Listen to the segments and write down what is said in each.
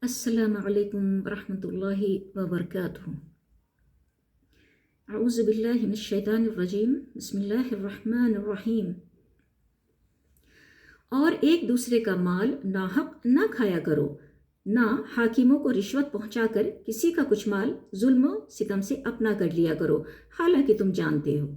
السلام علیکم ورحمۃ اللہ وبرکاتہ۔ اعوذ باللہ من الشیطان الرجیم، بسم اللہ الرحمن الرحیم۔ اور ایک دوسرے کا مال ناحق نہ کھایا کرو، نہ حاکموں کو رشوت پہنچا کر کسی کا کچھ مال ظلم و ستم سے اپنا کر لیا کرو، حالانکہ تم جانتے ہو۔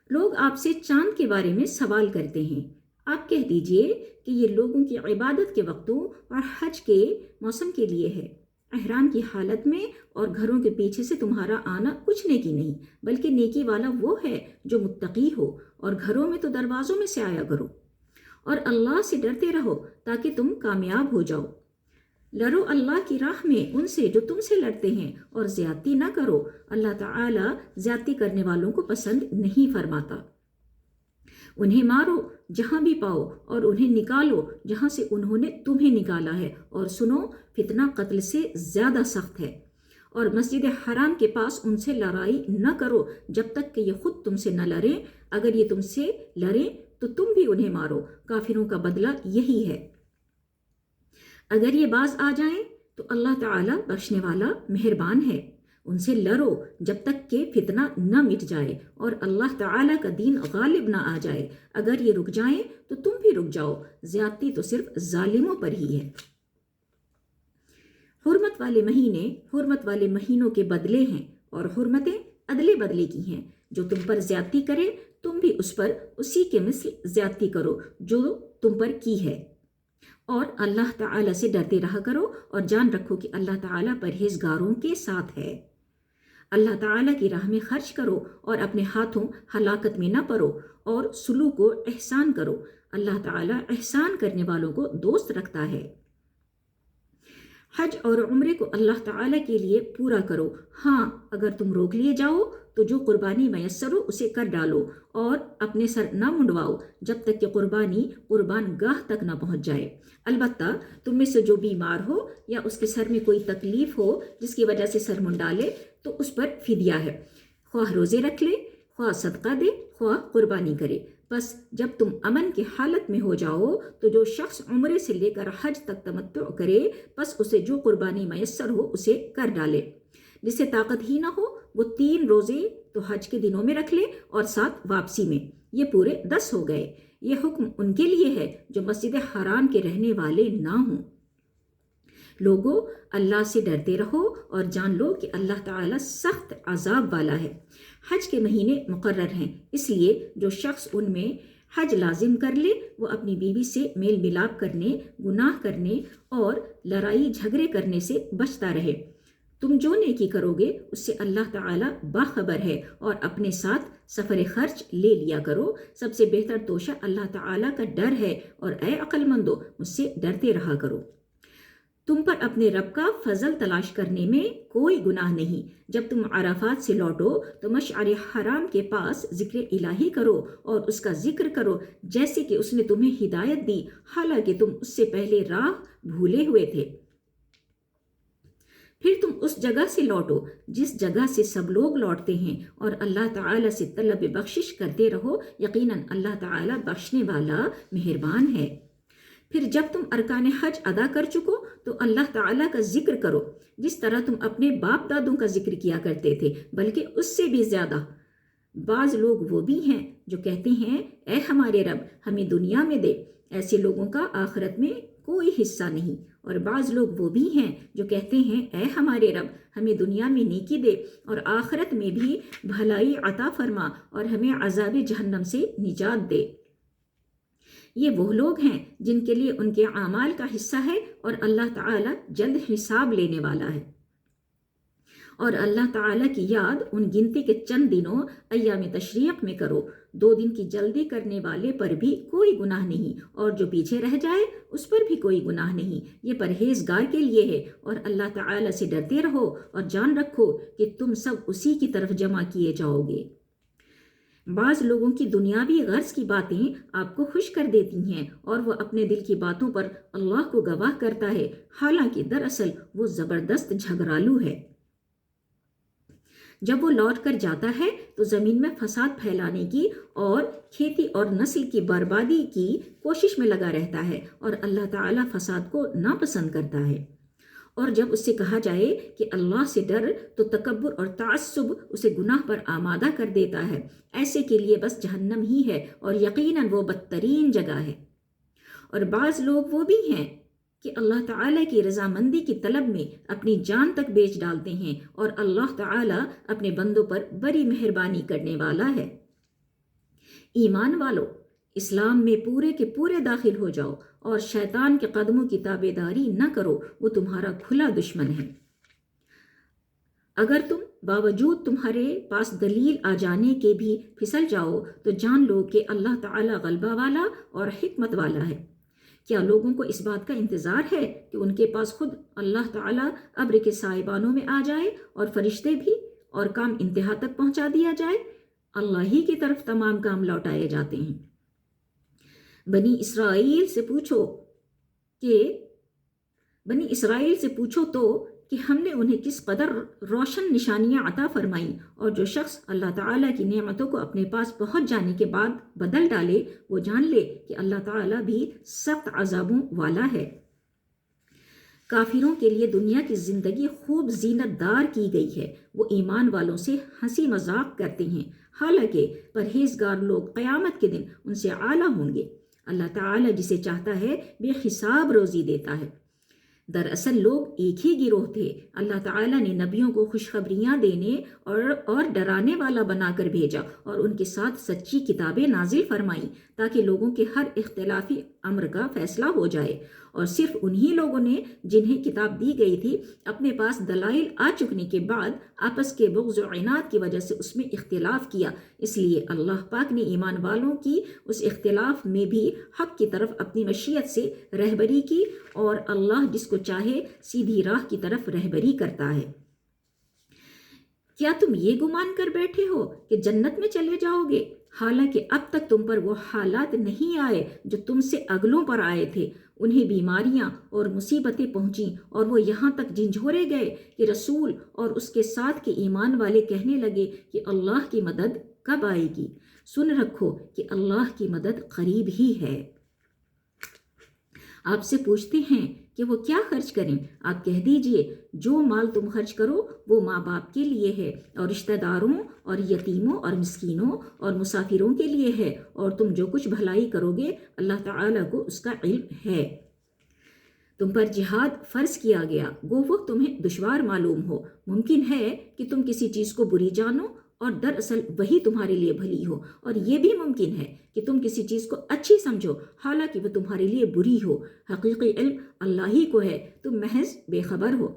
لوگ آپ سے چاند کے بارے میں سوال کرتے ہیں، آپ کہہ دیجئے کہ یہ لوگوں کی عبادت کے وقتوں اور حج کے موسم کے لیے ہے۔ احرام کی حالت میں اور گھروں کے پیچھے سے تمہارا آنا کچھ نیکی نہیں، بلکہ نیکی والا وہ ہے جو متقی ہو، اور گھروں میں تو دروازوں میں سے آیا کرو، اور اللہ سے ڈرتے رہو تاکہ تم کامیاب ہو جاؤ۔ لڑو اللہ کی راہ میں ان سے جو تم سے لڑتے ہیں، اور زیادتی نہ کرو، اللہ تعالی زیادتی کرنے والوں کو پسند نہیں فرماتا۔ انہیں مارو جہاں بھی پاؤ، اور انہیں نکالو جہاں سے انہوں نے تمہیں نکالا ہے، اور سنو، فتنہ قتل سے زیادہ سخت ہے۔ اور مسجد حرام کے پاس ان سے لڑائی نہ کرو جب تک کہ یہ خود تم سے نہ لڑیں، اگر یہ تم سے لڑیں تو تم بھی انہیں مارو، کافروں کا بدلہ یہی ہے۔ اگر یہ باز آ جائیں تو اللہ تعالی بخشنے والا مہربان ہے۔ ان سے لڑو جب تک کہ فتنہ نہ مٹ جائے اور اللہ تعالیٰ کا دین غالب نہ آ جائے۔ اگر یہ رک جائیں تو تم بھی رک جاؤ، زیادتی تو صرف ظالموں پر ہی ہے۔ حرمت والے مہینے حرمت والے مہینوں کے بدلے ہیں، اور حرمتیں ادلے بدلے کی ہیں۔ جو تم پر زیادتی کرے تم بھی اس پر اسی کے مثل زیادتی کرو جو تم پر کی ہے، اور اللہ تعالیٰ سے ڈرتے رہا کرو، اور جان رکھو کہ اللہ تعالیٰ پرہیزگاروں کے ساتھ ہے۔ اللہ تعالیٰ کی راہ میں خرچ کرو، اور اپنے ہاتھوں ہلاکت میں نہ پڑو، اور سلوک و احسان کرو۔ اللہ تعالیٰ احسان کرنے والوں کو دوست رکھتا ہے۔ حج اور عمرے کو اللہ تعالیٰ کے لیے پورا کرو۔ ہاں، اگر تم روک لیے جاؤ تو جو قربانی میسر ہو اسے کر ڈالو، اور اپنے سر نہ منڈواؤ جب تک کہ قربانی قربان گاہ تک نہ پہنچ جائے۔ البتہ تم میں سے جو بیمار ہو یا اس کے سر میں کوئی تکلیف ہو جس کی وجہ سے سر منڈالے تو اس پر فدیہ ہے، خواہ روزے رکھ لے، خواہ صدقہ دے، خواہ قربانی کرے۔ بس جب تم امن کی حالت میں ہو جاؤ تو جو شخص عمرے سے لے کر حج تک تمتع کرے، بس اسے جو قربانی میسر ہو اسے کر ڈالے۔ جسے طاقت ہی نہ ہو وہ 3 روزے تو حج کے دنوں میں رکھ لے، اور 7 واپسی میں، یہ پورے 10 ہو گئے۔ یہ حکم ان کے لیے ہے جو مسجد حرام کے رہنے والے نہ ہوں۔ لوگو، اللہ سے ڈرتے رہو، اور جان لو کہ اللہ تعالیٰ سخت عذاب والا ہے۔ حج کے مہینے مقرر ہیں، اس لیے جو شخص ان میں حج لازم کر لے وہ اپنی بیوی سے میل ملاپ کرنے، گناہ کرنے اور لڑائی جھگڑے کرنے سے بچتا رہے۔ تم جو نیکی کرو گے اس سے اللہ تعالیٰ باخبر ہے، اور اپنے ساتھ سفر خرچ لے لیا کرو۔ سب سے بہتر توشہ اللہ تعالیٰ کا ڈر ہے، اور اے عقل مندو، مجھ سے ڈرتے رہا کرو۔ تم پر اپنے رب کا فضل تلاش کرنے میں کوئی گناہ نہیں۔ جب تم عرفات سے لوٹو تو مشعر حرام کے پاس ذکر الہی کرو، اور اس کا ذکر کرو جیسے کہ اس نے تمہیں ہدایت دی، حالانکہ تم اس سے پہلے راہ بھولے ہوئے تھے۔ پھر تم اس جگہ سے لوٹو جس جگہ سے سب لوگ لوٹتے ہیں، اور اللہ تعالیٰ سے طلب بخشش کرتے رہو، یقیناً اللہ تعالیٰ بخشنے والا مہربان ہے۔ پھر جب تم ارکان حج ادا کر چکو تو اللہ تعالیٰ کا ذکر کرو جس طرح تم اپنے باپ دادوں کا ذکر کیا کرتے تھے، بلکہ اس سے بھی زیادہ۔ بعض لوگ وہ بھی ہیں جو کہتے ہیں، اے ہمارے رب، ہمیں دنیا میں دے۔ ایسے لوگوں کا آخرت میں کوئی حصہ نہیں۔ اور بعض لوگ وہ بھی ہیں جو کہتے ہیں، اے ہمارے رب، ہمیں دنیا میں نیکی دے، اور آخرت میں بھی بھلائی عطا فرما، اور ہمیں عذاب جہنم سے نجات دے۔ یہ وہ لوگ ہیں جن کے لیے ان کے اعمال کا حصہ ہے، اور اللہ تعالیٰ جلد حساب لینے والا ہے۔ اور اللہ تعالیٰ کی یاد ان گنتی کے چند دنوں ایام تشریق میں کرو۔ 2 دن کی جلدی کرنے والے پر بھی کوئی گناہ نہیں، اور جو پیچھے رہ جائے اس پر بھی کوئی گناہ نہیں۔ یہ پرہیزگار کے لیے ہے، اور اللہ تعالیٰ سے ڈرتے رہو، اور جان رکھو کہ تم سب اسی کی طرف جمع کیے جاؤ گے۔ بعض لوگوں کی دنیاوی غرض کی باتیں آپ کو خوش کر دیتی ہیں، اور وہ اپنے دل کی باتوں پر اللہ کو گواہ کرتا ہے، حالانکہ دراصل وہ زبردست جھگڑالو ہے۔ جب وہ لوٹ کر جاتا ہے تو زمین میں فساد پھیلانے کی اور کھیتی اور نسل کی بربادی کی کوشش میں لگا رہتا ہے، اور اللہ تعالیٰ فساد کو ناپسند کرتا ہے۔ اور جب اس سے کہا جائے کہ اللہ سے ڈر تو تکبر اور تعصب اسے گناہ پر آمادہ کر دیتا ہے۔ ایسے کے لیے بس جہنم ہی ہے، اور یقیناً وہ بدترین جگہ ہے۔ اور بعض لوگ وہ بھی ہیں کہ اللہ تعالیٰ کی رضامندی کی طلب میں اپنی جان تک بیچ ڈالتے ہیں، اور اللہ تعالیٰ اپنے بندوں پر بڑی مہربانی کرنے والا ہے۔ ایمان والو، اسلام میں پورے کے پورے داخل ہو جاؤ اور شیطان کے قدموں کی تابع داری نہ کرو، وہ تمہارا کھلا دشمن ہے۔ اگر تم باوجود تمہارے پاس دلیل آ جانے کے بھی پھسل جاؤ تو جان لو کہ اللہ تعالیٰ غلبہ والا اور حکمت والا ہے۔ کیا لوگوں کو اس بات کا انتظار ہے کہ ان کے پاس خود اللہ تعالیٰ ابر کے سائبانوں میں آ جائے اور فرشتے بھی، اور کام انتہا تک پہنچا دیا جائے؟ اللہ ہی کی طرف تمام کام لوٹائے جاتے ہیں۔ بنی اسرائیل سے پوچھو تو کہ ہم نے انہیں کس قدر روشن نشانیاں عطا فرمائیں، اور جو شخص اللہ تعالیٰ کی نعمتوں کو اپنے پاس پہنچ جانے کے بعد بدل ڈالے، وہ جان لے کہ اللہ تعالیٰ بھی سخت عذابوں والا ہے۔ کافروں کے لیے دنیا کی زندگی خوب زینت دار کی گئی ہے، وہ ایمان والوں سے ہنسی مذاق کرتے ہیں، حالانکہ پرہیزگار لوگ قیامت کے دن ان سے اعلیٰ ہوں گے۔ اللہ تعالیٰ جسے چاہتا ہے بے حساب روزی دیتا ہے۔ دراصل لوگ ایک ہی گروہ تھے۔ اللہ تعالیٰ نے نبیوں کو خوشخبریاں دینے اور ڈرانے والا بنا کر بھیجا، اور ان کے ساتھ سچی کتابیں نازل فرمائیں تاکہ لوگوں کے ہر اختلافی امر کا فیصلہ ہو جائے۔ اور صرف انہی لوگوں نے جنہیں کتاب دی گئی تھی اپنے پاس دلائل آ چکنے کے بعد آپس کے بغض و عناد کی وجہ سے اس میں اختلاف کیا۔ اس لیے اللہ پاک نے ایمان والوں کی اس اختلاف میں بھی حق کی طرف اپنی مشیت سے رہبری کی، اور اللہ جس کو چاہے سیدھی راہ کی طرف رہبری کرتا ہے۔ کیا تم یہ گمان کر بیٹھے ہو کہ جنت میں چلے جاؤ گے، حالانکہ اب تک تم پر وہ حالات نہیں آئے جو تم سے اگلوں پر آئے تھے؟ انہیں بیماریاں اور مصیبتیں پہنچیں، اور وہ یہاں تک جھنجھوڑے گئے کہ رسول اور اس کے ساتھ کے ایمان والے کہنے لگے کہ اللہ کی مدد کب آئے گی؟ سن رکھو کہ اللہ کی مدد قریب ہی ہے۔ آپ سے پوچھتے ہیں کہ وہ کیا خرچ کریں؟ آپ کہہ دیجئے، جو مال تم خرچ کرو وہ ماں باپ کے لیے ہے، اور رشتہ داروں اور یتیموں اور مسکینوں اور مسافروں کے لیے ہے، اور تم جو کچھ بھلائی کرو گے اللہ تعالیٰ کو اس کا علم ہے۔ تم پر جہاد فرض کیا گیا، گو وہ تمہیں دشوار معلوم ہو۔ ممکن ہے کہ تم کسی چیز کو بری جانو اور دراصل وہی تمہارے لیے بھلی ہو، اور یہ بھی ممکن ہے کہ تم کسی چیز کو اچھی سمجھو حالانکہ وہ تمہارے لیے بری ہو۔ حقیقی علم اللہ ہی کو ہے، تم محض بے خبر ہو۔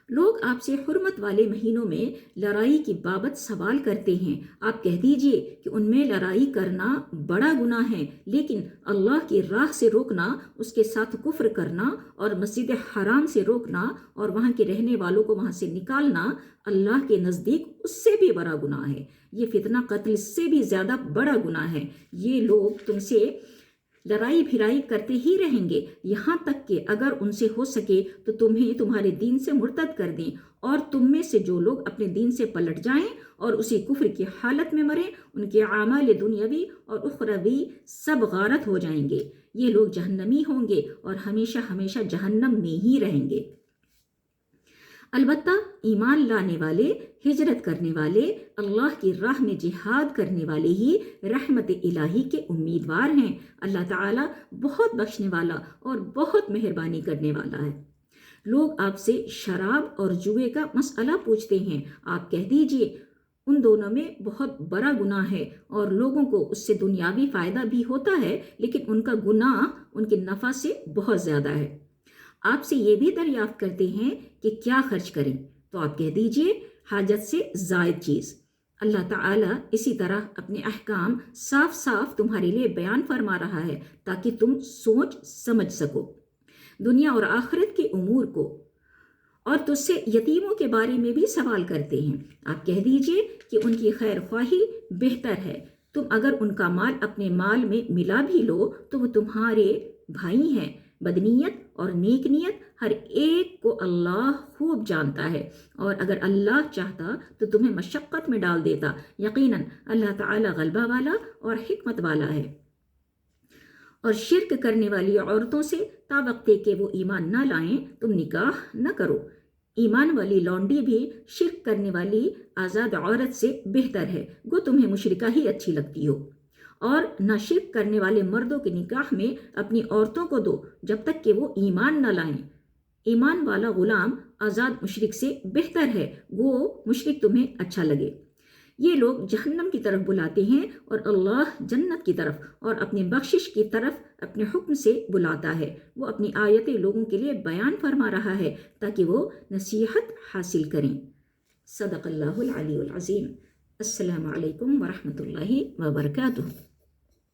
لوگ آپ سے حرمت والے مہینوں میں لڑائی کی بابت سوال کرتے ہیں۔ آپ کہہ دیجئے کہ ان میں لڑائی کرنا بڑا گناہ ہے، لیکن اللہ کی راہ سے روکنا، اس کے ساتھ کفر کرنا اور مسجد حرام سے روکنا اور وہاں کے رہنے والوں کو وہاں سے نکالنا اللہ کے نزدیک اس سے بھی بڑا گناہ ہے۔ یہ فتنہ قتل سے بھی زیادہ بڑا گناہ ہے۔ یہ لوگ تم سے لڑائی بھرائی کرتے ہی رہیں گے، یہاں تک کہ اگر ان سے ہو سکے تو تمہیں تمہارے دین سے مرتد کر دیں، اور تم میں سے جو لوگ اپنے دین سے پلٹ جائیں اور اسی کفر کی حالت میں مریں، ان کے اعمال دنیاوی اور اخروی سب غارت ہو جائیں گے۔ یہ لوگ جہنمی ہوں گے اور ہمیشہ ہمیشہ جہنم میں ہی رہیں گے۔ البتہ ایمان لانے والے، ہجرت کرنے والے، اللہ کی راہ میں جہاد کرنے والے ہی رحمت الہی کے امیدوار ہیں۔ اللہ تعالیٰ بہت بخشنے والا اور بہت مہربانی کرنے والا ہے۔ لوگ آپ سے شراب اور جوئے کا مسئلہ پوچھتے ہیں۔ آپ کہہ دیجئے، ان دونوں میں بہت بڑا گناہ ہے، اور لوگوں کو اس سے دنیاوی فائدہ بھی ہوتا ہے، لیکن ان کا گناہ ان کے نفع سے بہت زیادہ ہے۔ آپ سے یہ بھی دریافت کرتے ہیں کہ کیا خرچ کریں، تو آپ کہہ دیجئے حاجت سے زائد چیز۔ اللہ تعالیٰ اسی طرح اپنے احکام صاف صاف تمہارے لیے بیان فرما رہا ہے تاکہ تم سوچ سمجھ سکو دنیا اور آخرت کے امور کو۔ اور تجھ سے یتیموں کے بارے میں بھی سوال کرتے ہیں۔ آپ کہہ دیجئے کہ ان کی خیر خواہی بہتر ہے۔ تم اگر ان کا مال اپنے مال میں ملا بھی لو تو وہ تمہارے بھائی ہیں۔ بدنیت اور نیک نیت ہر ایک کو اللہ خوب جانتا ہے، اور اگر اللہ چاہتا تو تمہیں مشقت میں ڈال دیتا۔ یقیناً اللہ تعالی غلبہ والا اور حکمت والا ہے۔ اور شرک کرنے والی عورتوں سے تاوقتے کہ وہ ایمان نہ لائیں تم نکاح نہ کرو۔ ایمان والی لونڈی بھی شرک کرنے والی آزاد عورت سے بہتر ہے، گو تمہیں مشرکہ ہی اچھی لگتی ہو۔ اور نہ شرک کرنے والے مردوں کے نکاح میں اپنی عورتوں کو دو جب تک کہ وہ ایمان نہ لائیں۔ ایمان والا غلام آزاد مشرک سے بہتر ہے، گو مشرک تمہیں اچھا لگے۔ یہ لوگ جہنم کی طرف بلاتے ہیں اور اللہ جنت کی طرف اور اپنی بخشش کی طرف اپنے حکم سے بلاتا ہے۔ وہ اپنی آیتیں لوگوں کے لیے بیان فرما رہا ہے تاکہ وہ نصیحت حاصل کریں۔ صدق اللہ العلی العظیم۔ السلام علیکم ورحمۃ اللہ وبرکاتہ۔